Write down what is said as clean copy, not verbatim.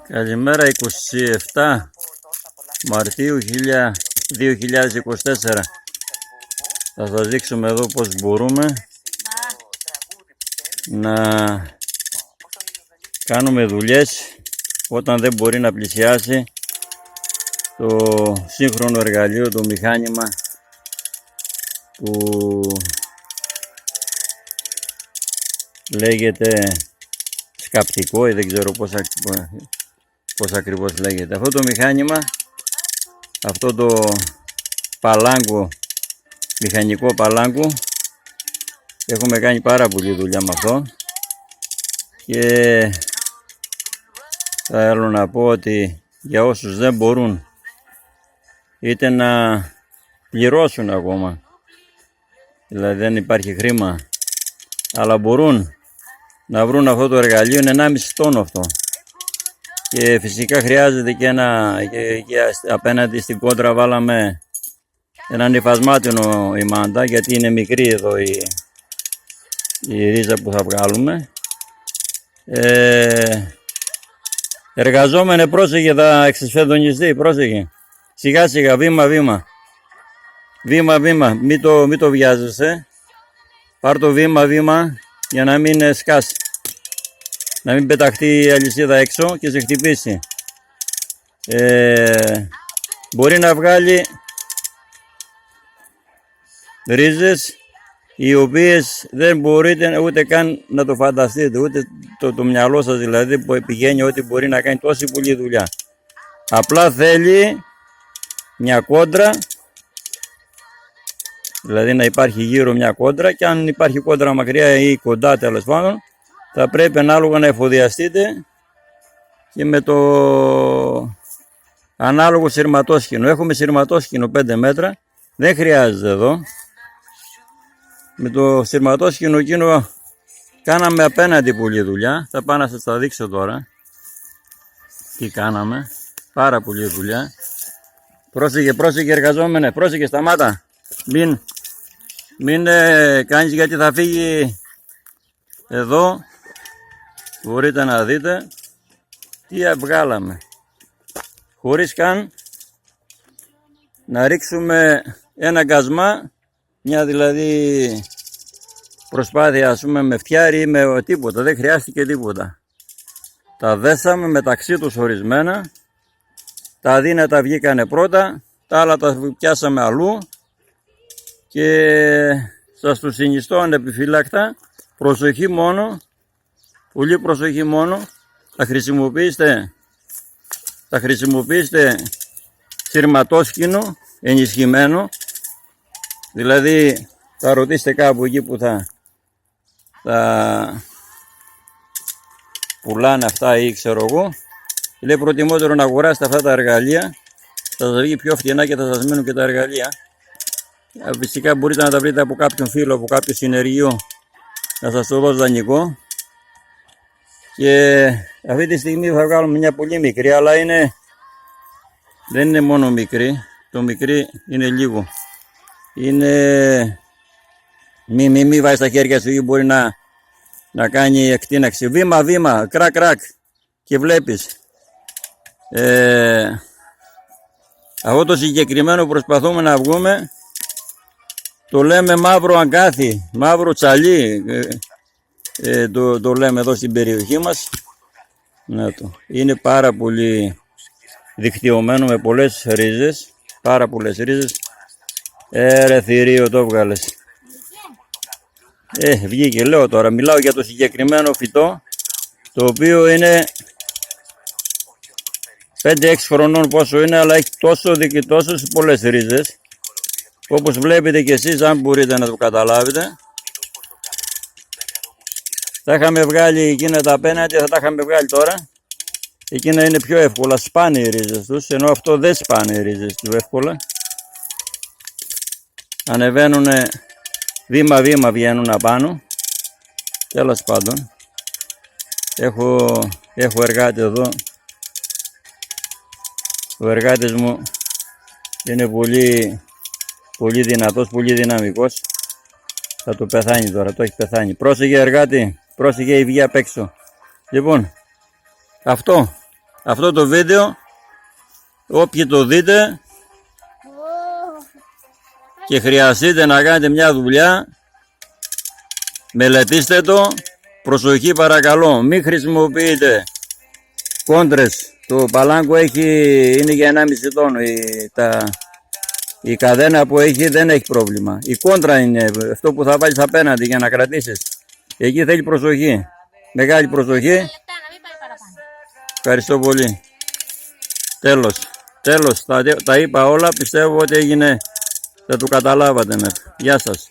Καλημέρα, 27 Μαρτίου 2024. Θα σας δείξουμε εδώ πως μπορούμε να κάνουμε δουλειές όταν δεν μπορεί να πλησιάσει το σύγχρονο εργαλείο, το μηχάνημα που λέγεται σκαπτικό ή δεν ξέρω πώς ακριβώς λέγεται. Αυτό το μηχάνημα, αυτό το παλάγκο, μηχανικό παλάγκο, έχουμε κάνει πάρα πολύ δουλειά με αυτό και θέλω να πω ότι για όσους δεν μπορούν είτε να πληρώσουν ακόμα, δηλαδή δεν υπάρχει χρήμα, αλλά μπορούν να βρουν αυτό το εργαλείο, είναι 1,5 τόνο αυτό. Και φυσικά χρειάζεται και απέναντι στην κόντρα βάλαμε έναν υφασμάτινο η μάντα, γιατί είναι μικρή εδώ η ρίζα που θα βγάλουμε. Εργαζόμενε, πρόσεχε, θα εξεσφεδονιστεί, πρόσεχε. Σιγά σιγά, βήμα βήμα. Βήμα βήμα, μην το βιάζεσαι. Πάρ' το βήμα βήμα για να μην σκάσει. Να μην πεταχτεί η αλυσίδα έξω και σε χτυπήσει. Μπορεί να βγάλει ρίζες οι οποίες δεν μπορείτε ούτε καν να το φανταστείτε, ούτε το μυαλό σας δηλαδή που πηγαίνει ότι μπορεί να κάνει τόση πολλή δουλειά. Απλά θέλει μια κόντρα, δηλαδή να υπάρχει γύρω μια κόντρα, και αν υπάρχει κόντρα μακριά ή κοντά τέλος πάντων, θα πρέπει ανάλογα να εφοδιαστείτε και με το ανάλογο σειρματόσκηνο. Έχουμε σειρματόσκηνο 5 μέτρα, δεν χρειάζεται εδώ. Με το σειρματόσκηνο εκείνο κάναμε απέναντι πολλή δουλειά. Θα πάω να σας τα δείξω τώρα τι κάναμε. Πάρα πολλή δουλειά. Πρόσεχε εργαζόμενε, πρόσεχε, σταμάτα. Μην κάνεις, γιατί θα φύγει. Εδώ μπορείτε να δείτε τι βγάλαμε, χωρίς καν να ρίξουμε ένα γκασμά, μια δηλαδή προσπάθεια, ας πούμε, με φτιάρι ή με τίποτα. Δεν χρειάστηκε τίποτα. Τα δέσαμε μεταξύ τους ορισμένα, τα αδύνατα βγήκανε πρώτα, τα άλλα τα πιάσαμε αλλού και σας το συνιστώ ανεπιφύλακτα. Προσοχή μόνο, πολύ προσοχή μόνο, θα χρησιμοποιήσετε σειρματόσκηνο ενισχυμένο, δηλαδή θα ρωτήσετε κάπου εκεί που θα πουλάνε αυτά ή ξέρω εγώ, λέει προτιμότερο να αγοράσετε αυτά τα εργαλεία, θα σας βγει πιο φτηνά και θα σας μείνουν και τα εργαλεία. Φυσικά μπορείτε να τα βρείτε από κάποιον φίλο, από κάποιο συνεργείο, να σας το δώσω δανεικό. Και αυτή τη στιγμή θα βγάλουμε μια πολύ μικρή, αλλά δεν είναι μόνο μικρή, το μικρή είναι λίγο. Είναι, μη βάζεις τα χέρια σου, μπορεί να κάνει εκτείναξη. Βήμα βήμα, κρακ κρακ, και βλέπεις. Αυτό το συγκεκριμένο προσπαθούμε να βγούμε, το λέμε μαύρο αγκάθι, μαύρο τσαλί, το λέμε εδώ στην περιοχή μας. Να το. Είναι πάρα πολύ δικτυωμένο με πολλές ρίζες, πάρα πολλές ρίζες. Ρε θηρίο, το βγάλες. Βγήκε, λέω τώρα, μιλάω για το συγκεκριμένο φυτό, το οποίο είναι 5-6 χρονών πόσο είναι, αλλά έχει τόσο πολλές ρίζες. Όπως βλέπετε και εσείς, αν μπορείτε να το καταλάβετε. Τα είχαμε βγάλει εκείνα τα απέναντι, θα τα είχαμε βγάλει τώρα. Εκείνα είναι πιο εύκολα, σπάνε οι ρίζες τους, ενώ αυτό δεν σπάνε οι ρίζες του εύκολα. Ανεβαίνουν βήμα βήμα, βγαίνουν απάνω. Τέλος πάντων, έχω εργάτη εδώ. Ο εργάτης μου είναι πολύ δυνατός, πολύ δυναμικός. Θα το πεθάνει τώρα, το έχει πεθάνει. Πρόσεχε εργάτη, πρόσεχε η βγή απ' έξω. Λοιπόν, αυτό αυτό το βίντεο, όποιοι το δείτε και χρειαστείτε να κάνετε μια δουλειά, μελετήστε το, προσοχή παρακαλώ, μην χρησιμοποιείτε κόντρες. Το παλάγκο είναι για 1,5 τόνο, η καδένα που έχει δεν έχει πρόβλημα. Η κόντρα είναι αυτό που θα βάλεις απέναντι για να κρατήσεις. Εκεί θέλει προσοχή, μεγάλη προσοχή. Ευχαριστώ πολύ. Τέλος, τα είπα όλα, πιστεύω ότι έγινε, θα το καταλάβατε. Γεια σας.